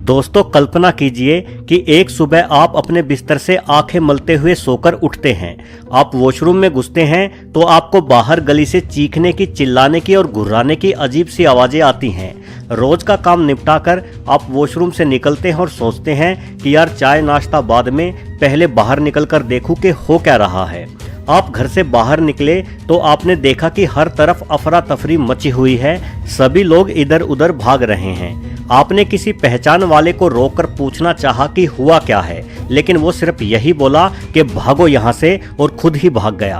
दोस्तों कल्पना कीजिए कि एक सुबह आप अपने बिस्तर से आंखें मलते हुए सोकर उठते हैं। आप वॉशरूम में घुसते हैं तो आपको बाहर गली से चीखने की, चिल्लाने की और घुर्राने की अजीब सी आवाजें आती हैं। रोज का काम निपटाकर आप वॉशरूम से निकलते हैं और सोचते हैं कि यार चाय नाश्ता बाद में, पहले बाहर निकलकर देखूं कि हो क्या रहा है। आप घर से बाहर निकले तो आपने देखा कि हर तरफ अफरा तफरी मची हुई है, सभी लोग इधर उधर भाग रहे हैं। आपने किसी पहचान वाले को रोककर पूछना चाहा कि हुआ क्या है, लेकिन वो सिर्फ यही बोला कि भागो यहाँ से, और खुद ही भाग गया।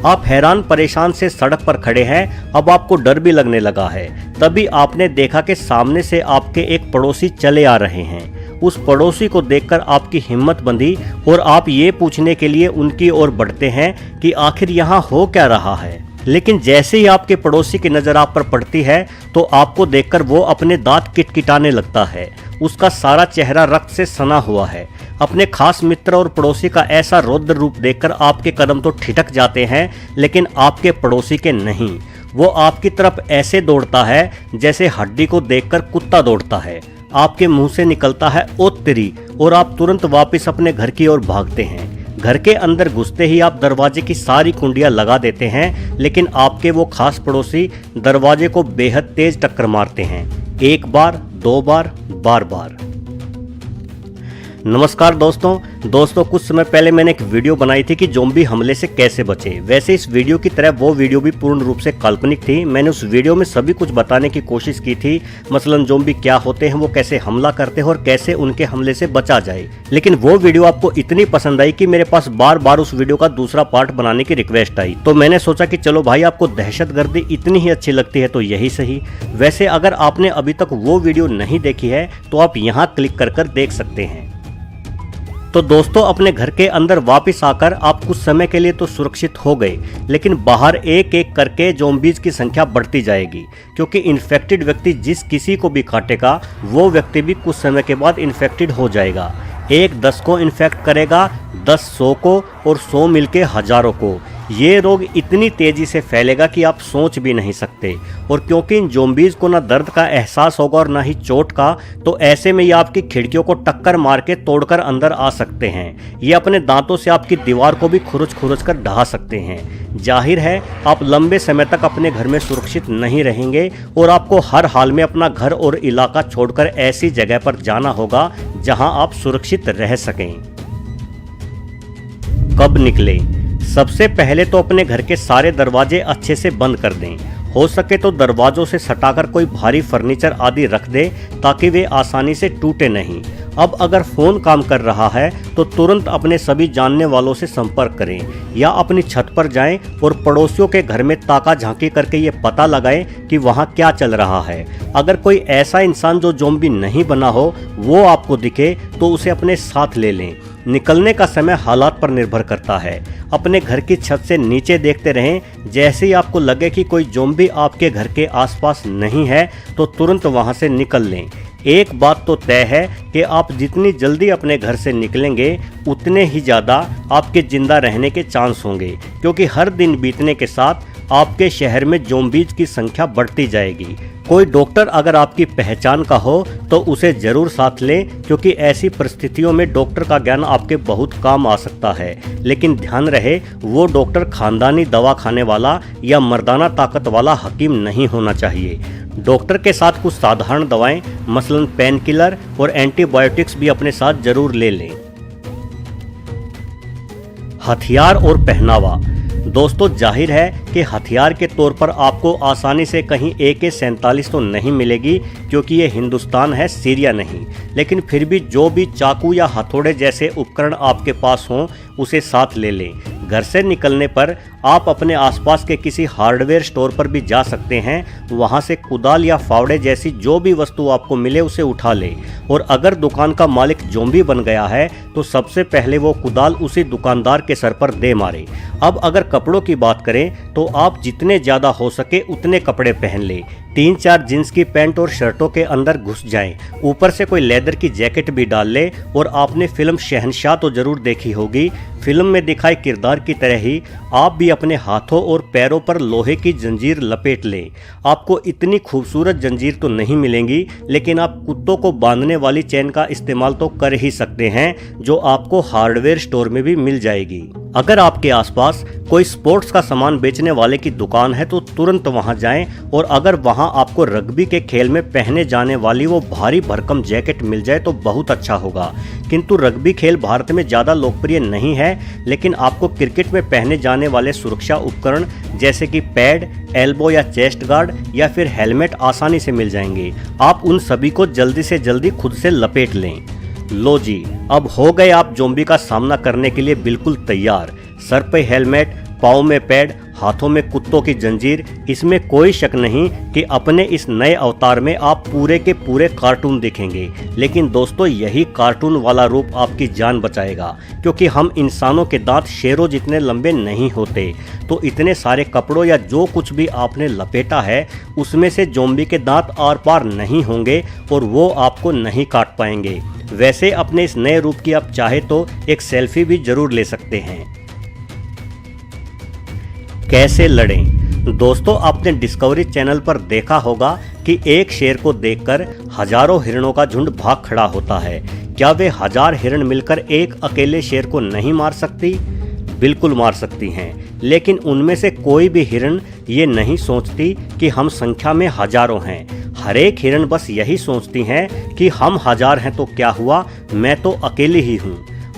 आप हैरान परेशान से सड़क पर खड़े हैं। अब आपको डर भी लगने लगा है। तभी आपने देखा कि सामने से आपके एक पड़ोसी चले आ रहे हैं। उस पड़ोसी को देखकर आपकी हिम्मत बंधी और आप ये पूछने के लिए उनकी ओर बढ़ते हैं कि आखिर यहाँ हो क्या रहा है। लेकिन जैसे ही आपके पड़ोसी की नज़र आप पर पड़ती है तो आपको देखकर वो अपने दांत किटकिटाने लगता है। उसका सारा चेहरा रक्त से सना हुआ है। अपने खास मित्र और पड़ोसी का ऐसा रौद्र रूप देखकर आपके कदम तो ठिठक जाते हैं, लेकिन आपके पड़ोसी के नहीं। वो आपकी तरफ ऐसे दौड़ता है जैसे हड्डी को देखकर कुत्ता दौड़ता है। आपके मुंह से निकलता है ओ तेरी, और आप तुरंत वापस अपने घर की ओर भागते हैं। घर के अंदर घुसते ही आप दरवाजे की सारी कुंडियां लगा देते हैं, लेकिन आपके वो खास पड़ोसी दरवाजे को बेहद तेज टक्कर मारते हैं। एक बार, दो बार, बार बार। नमस्कार दोस्तों कुछ समय पहले मैंने एक वीडियो बनाई थी कि ज़ॉम्बी हमले से कैसे बचे। वैसे इस वीडियो की तरह वो वीडियो भी पूर्ण रूप से काल्पनिक थी। मैंने उस वीडियो में सभी कुछ बताने की कोशिश की थी, मसलन ज़ॉम्बी क्या होते हैं, वो कैसे हमला करते हैं और कैसे उनके हमले से बचा जाए। लेकिन वो वीडियो आपको इतनी पसंद आई कि मेरे पास बार बार उस वीडियो का दूसरा पार्ट बनाने की रिक्वेस्ट आई। तो मैंने सोचा कि चलो भाई, आपको दहशतगर्दी इतनी ही अच्छी लगती है तो यही सही। वैसे अगर आपने अभी तक वो वीडियो नहीं देखी है तो आप यहाँ क्लिक कर देख सकते हैं। तो दोस्तों अपने घर के अंदर वापस आकर आप कुछ समय के लिए तो सुरक्षित हो गए, लेकिन बाहर एक एक करके ज़ॉम्बीज़ की संख्या बढ़ती जाएगी, क्योंकि इन्फेक्टेड व्यक्ति जिस किसी को भी काटेगा वो व्यक्ति भी कुछ समय के बाद इन्फेक्टेड हो जाएगा। एक 10 को इन्फेक्ट करेगा, 10 100 को, और 100 मिलके हजारों को। ये रोग इतनी तेजी से फैलेगा कि आप सोच भी नहीं सकते। और क्योंकि इन ज़ॉम्बीज़ को ना दर्द का एहसास होगा और ना ही चोट का, तो ऐसे में ये आपकी खिड़कियों को टक्कर मार के तोड़कर अंदर आ सकते हैं। ये अपने दांतों से आपकी दीवार को भी खुरच कर ढहा सकते हैं। जाहिर है आप लंबे समय तक अपने घर में सुरक्षित नहीं रहेंगे और आपको हर हाल में अपना घर और इलाका छोड़कर ऐसी जगह पर जाना होगा जहां आप सुरक्षित रह सकें। कब निकले? सबसे पहले तो अपने घर के सारे दरवाजे अच्छे से बंद कर दें। हो सके तो दरवाजों से सटाकर कोई भारी फर्नीचर आदि रख दे ताकि वे आसानी से टूटे नहीं। अब अगर फ़ोन काम कर रहा है तो तुरंत अपने सभी जानने वालों से संपर्क करें, या अपनी छत पर जाएं और पड़ोसियों के घर में ताका झांकी करके ये पता लगाएं कि वहाँ क्या चल रहा है। अगर कोई ऐसा इंसान जो ज़ॉम्बी नहीं बना हो वो आपको दिखे तो उसे अपने साथ ले लें। निकलने का समय हालात पर निर्भर करता है। अपने घर की छत से नीचे देखते रहें। जैसे ही आपको लगे कि कोई ज़ॉम्बी आपके घर के आसपास नहीं है तो तुरंत वहां से निकल लें। एक बात तो तय है कि आप जितनी जल्दी अपने घर से निकलेंगे उतने ही ज़्यादा आपके जिंदा रहने के चांस होंगे, क्योंकि हर दिन बीतने के साथ आपके शहर में ज़ॉम्बीज़ की संख्या बढ़ती जाएगी। कोई डॉक्टर अगर आपकी पहचान का हो तो उसे ज़रूर साथ लें, क्योंकि ऐसी परिस्थितियों में डॉक्टर का ज्ञान आपके बहुत काम आ सकता है। लेकिन ध्यान रहे वो डॉक्टर खानदानी दवा खाने वाला या मर्दाना ताकत वाला हकीम नहीं होना चाहिए। डॉक्टर के साथ कुछ साधारण दवाएं, मसलन पेन किलर और एंटीबायोटिक्स भी अपने साथ जरूर ले लें। हथियार और पहनावा। दोस्तों जाहिर है कि हथियार के तौर पर आपको आसानी से कहीं AK-47 तो नहीं मिलेगी, क्योंकि ये हिंदुस्तान है, सीरिया नहीं। लेकिन फिर भी जो भी चाकू या हथौड़े जैसे उपकरण आपके पास हों उसे साथ ले लें। घर से निकलने पर आप अपने आसपास के किसी हार्डवेयर स्टोर पर भी जा सकते हैं। वहां से कुदाल या फावड़े जैसी जो भी वस्तु आपको मिले उसे उठा लें। और अगर दुकान का मालिक ज़ॉम्बी बन गया है तो सबसे पहले वो कुदाल उसी दुकानदार के सर पर दे मारे। अब अगर कपड़ों की बात करें तो आप जितने ज़्यादा हो सके उतने कपड़े पहन ले। 3-4 जींस की पैंट और शर्टों के अंदर घुस जाएं, ऊपर से कोई लेदर की जैकेट भी डाल ले। और आपने फिल्म शहंशाह तो जरूर देखी होगी। फिल्म में दिखाए किरदार की तरह ही आप भी अपने हाथों और पैरों पर लोहे की जंजीर लपेट लें। आपको इतनी खूबसूरत जंजीर तो नहीं मिलेंगी, लेकिन आप कुत्तों को बांधने वाली चेन का इस्तेमाल तो कर ही सकते हैं, जो आपको हार्डवेयर स्टोर में भी मिल जाएगी। अगर आपके आसपास कोई स्पोर्ट्स का सामान बेचने वाले की दुकान है तो तुरंत वहां जाएं। और अगर वहां आपको रग्बी के खेल में पहने जाने वाली वो भारी भरकम जैकेट मिल जाए तो बहुत अच्छा होगा। किंतु रग्बी खेल भारत में ज़्यादा लोकप्रिय नहीं है, लेकिन आपको क्रिकेट में पहने जाने वाले सुरक्षा उपकरण जैसे कि पैड, एल्बो या चेस्ट गार्ड या फिर हेलमेट आसानी से मिल जाएंगे। आप उन सभी को जल्दी से जल्दी खुद से लपेट लें। लो जी, अब हो गए आप ज़ॉम्बी का सामना करने के लिए बिल्कुल तैयार। सर पे हेलमेट, पाँव में पैड, हाथों में कुत्तों की जंजीर। इसमें कोई शक नहीं कि अपने इस नए अवतार में आप पूरे के पूरे कार्टून दिखेंगे। लेकिन दोस्तों, यही कार्टून वाला रूप आपकी जान बचाएगा, क्योंकि हम इंसानों के दांत शेरों जितने लंबे नहीं होते। तो इतने सारे कपड़ों या जो कुछ भी आपने लपेटा है, उसमें से ज़ॉम्बी के दांत आर पार नहीं होंगे और वो आपको नहीं काट पाएंगे। वैसे अपने इस नए रूप की आप चाहे तो एक सेल्फी भी जरूर ले सकते हैं। कैसे लड़ें? दोस्तों, आपने डिस्कवरी चैनल पर देखा होगा कि एक शेर को देखकर हजारों हिरणों का झुंड भाग खड़ा होता है। क्या वे 1000 हिरण मिलकर एक अकेले शेर को नहीं मार सकती? बिल्कुल मार सकती हैं, लेकिन उनमें से कोई भी हिरण ये नहीं सोचती कि हम संख्या में हजारों हैं। हर एक हिरण बस यही सोचती हैं कि हम 1000 हैं तो क्या हुआ, मैं तो अकेली ही हूँ।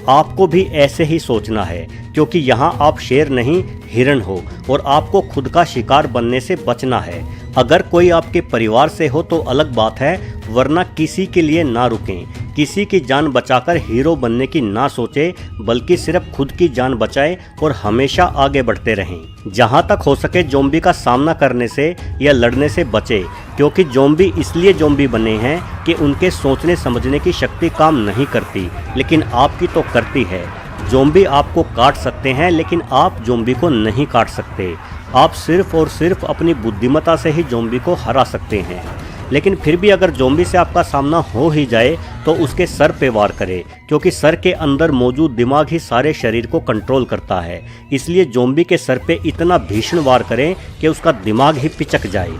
आपको भी ऐसे ही सोचना है, क्योंकि यहाँ आप शेर नहीं हिरण हो और आपको खुद का शिकार बनने से बचना है। अगर कोई आपके परिवार से हो तो अलग बात है, वरना किसी के लिए ना रुकें। किसी की जान बचाकर हीरो बनने की ना सोचे, बल्कि सिर्फ खुद की जान बचाएं और हमेशा आगे बढ़ते रहें। जहां तक हो सके ज़ॉम्बी का सामना करने से या लड़ने से बचें, क्योंकि ज़ॉम्बी इसलिए ज़ॉम्बी बने हैं कि उनके सोचने समझने की शक्ति काम नहीं करती, लेकिन आपकी तो करती है। ज़ॉम्बी आपको काट सकते हैं, लेकिन आप ज़ॉम्बी को नहीं काट सकते। आप सिर्फ और सिर्फ अपनी बुद्धिमत्ता से ही ज़ॉम्बी को हरा सकते हैं। लेकिन फिर भी अगर ज़ॉम्बी से आपका सामना हो ही जाए तो उसके सर पे वार करें, क्योंकि सर के अंदर मौजूद दिमाग ही सारे शरीर को कंट्रोल करता है। इसलिए ज़ॉम्बी के सर पे इतना भीषण वार करें कि उसका दिमाग ही पिचक जाए।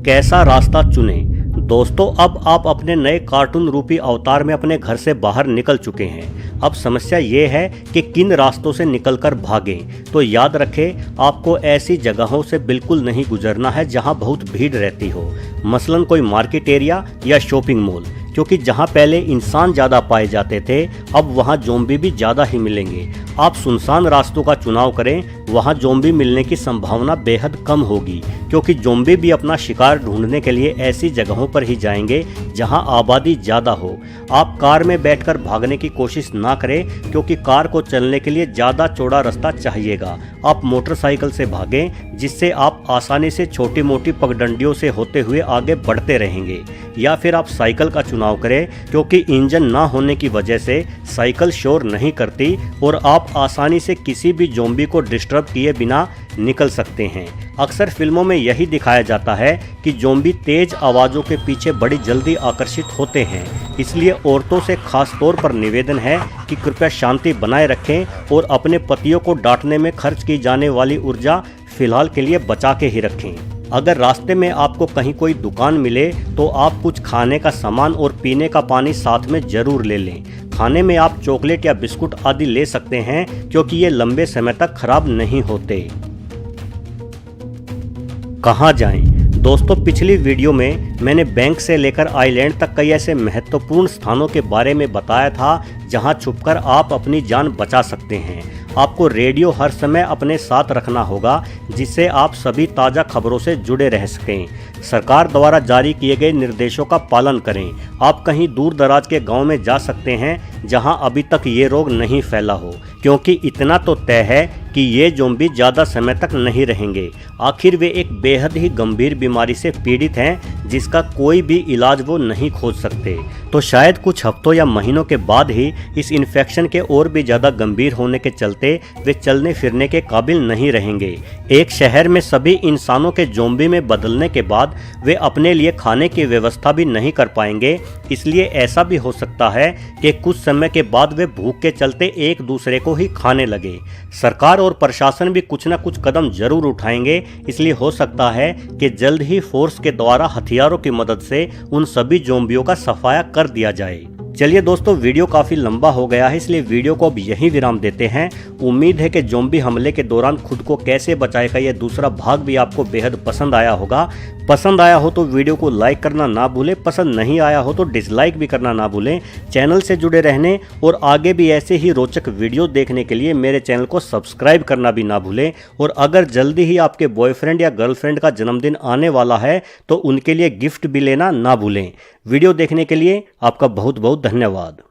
कैसा रास्ता चुनें? दोस्तों, अब आप अपने नए कार्टून रूपी अवतार में अपने घर से बाहर निकल चुके हैं। अब समस्या ये है कि किन रास्तों से निकलकर भागें। तो याद रखें, आपको ऐसी जगहों से बिल्कुल नहीं गुजरना है जहां बहुत भीड़ रहती हो, मसलन कोई मार्केट एरिया या शॉपिंग मॉल, क्योंकि जहां पहले इंसान ज़्यादा पाए जाते थे, अब वहां ज़ॉम्बी भी ज़्यादा ही मिलेंगे। आप सुनसान रास्तों का चुनाव करें, वहां ज़ॉम्बी मिलने की संभावना बेहद कम होगी, क्योंकि ज़ॉम्बी भी अपना शिकार ढूंढने के लिए ऐसी जगहों पर ही जाएंगे जहां आबादी ज़्यादा हो। आप कार में बैठकर भागने की कोशिश ना करें, क्योंकि कार को चलने के लिए ज़्यादा चौड़ा रास्ता चाहिएगा। आप मोटरसाइकिल से भागें, जिससे आप आसानी से छोटी मोटी पगडंडियों से होते हुए आगे बढ़ते रहेंगे। या फिर आप साइकिल का चुनाव करें, क्योंकि इंजन ना होने की वजह से साइकिल शोर नहीं करती और आप आसानी से किसी भी ज़ॉम्बी को डिस्टर्ब किए बिना निकल सकते हैं। अक्सर फिल्मों में यही दिखाया जाता है कि ज़ॉम्बी तेज आवाज़ों के पीछे बड़ी जल्दी आकर्षित होते हैं। इसलिए औरतों से खास तौर पर निवेदन है कि कृपया शांति बनाए रखें और अपने पतियों को डांटने में खर्च की जाने वाली ऊर्जा फिलहाल के लिए बचा के ही रखें। अगर रास्ते में आपको कहीं कोई दुकान मिले तो आप कुछ खाने का सामान और पीने का पानी साथ में जरूर ले लें। खाने में आप चॉकलेट या बिस्कुट आदि ले सकते हैं, क्योंकि ये लंबे समय तक खराब नहीं होते। कहाँ जाएं? दोस्तों, पिछली वीडियो में मैंने बैंक से लेकर आइलैंड तक कई ऐसे महत्वपूर्ण स्थानों के बारे में बताया था जहां छुपकर आप अपनी जान बचा सकते हैं। आपको रेडियो हर समय अपने साथ रखना होगा, जिससे आप सभी ताज़ा खबरों से जुड़े रह सकें। सरकार द्वारा जारी किए गए निर्देशों का पालन करें। आप कहीं दूर दराज के गांव में जा सकते हैं जहां अभी तक ये रोग नहीं फैला हो, क्योंकि इतना तो तय है कि ये ज़ॉम्बी ज़्यादा समय तक नहीं रहेंगे। आखिर वे एक बेहद ही गंभीर बीमारी से पीड़ित हैं जिसका कोई भी इलाज वो नहीं खोज सकते। तो शायद कुछ हफ्तों या महीनों के बाद ही इस इन्फेक्शन के और भी ज़्यादा गंभीर होने के चलते वे चलने फिरने के काबिल नहीं रहेंगे। एक शहर में सभी इंसानों के ज़ॉम्बी में बदलने के बाद वे अपने लिए खाने की व्यवस्था भी नहीं कर पाएंगे। इसलिए ऐसा भी हो सकता है कि कुछ समय के बाद वे भूख के चलते एक दूसरे को ही खाने लगे। सरकार और प्रशासन भी कुछ न कुछ कदम जरूर उठाएंगे। इसलिए हो सकता है कि जल्द ही फोर्स के द्वारा हथियारों की मदद से उन सभी ज़ॉम्बियों का सफाया कर दिया जाए। चलिए दोस्तों, वीडियो काफ़ी लंबा हो गया है, इसलिए वीडियो को अब यहीं विराम देते हैं। उम्मीद है कि ज़ॉम्बी हमले के दौरान खुद को कैसे बचाए का ये दूसरा भाग भी आपको बेहद पसंद आया होगा। पसंद आया हो तो वीडियो को लाइक करना ना भूलें, पसंद नहीं आया हो तो डिसलाइक भी करना ना भूलें। चैनल से जुड़े रहने और आगे भी ऐसे ही रोचक वीडियो देखने के लिए मेरे चैनल को सब्सक्राइब करना भी ना भूलें। और अगर जल्दी ही आपके बॉयफ्रेंड या गर्लफ्रेंड का जन्मदिन आने वाला है तो उनके लिए गिफ्ट भी लेना ना भूलें। वीडियो देखने के लिए आपका बहुत बहुत धन्यवाद।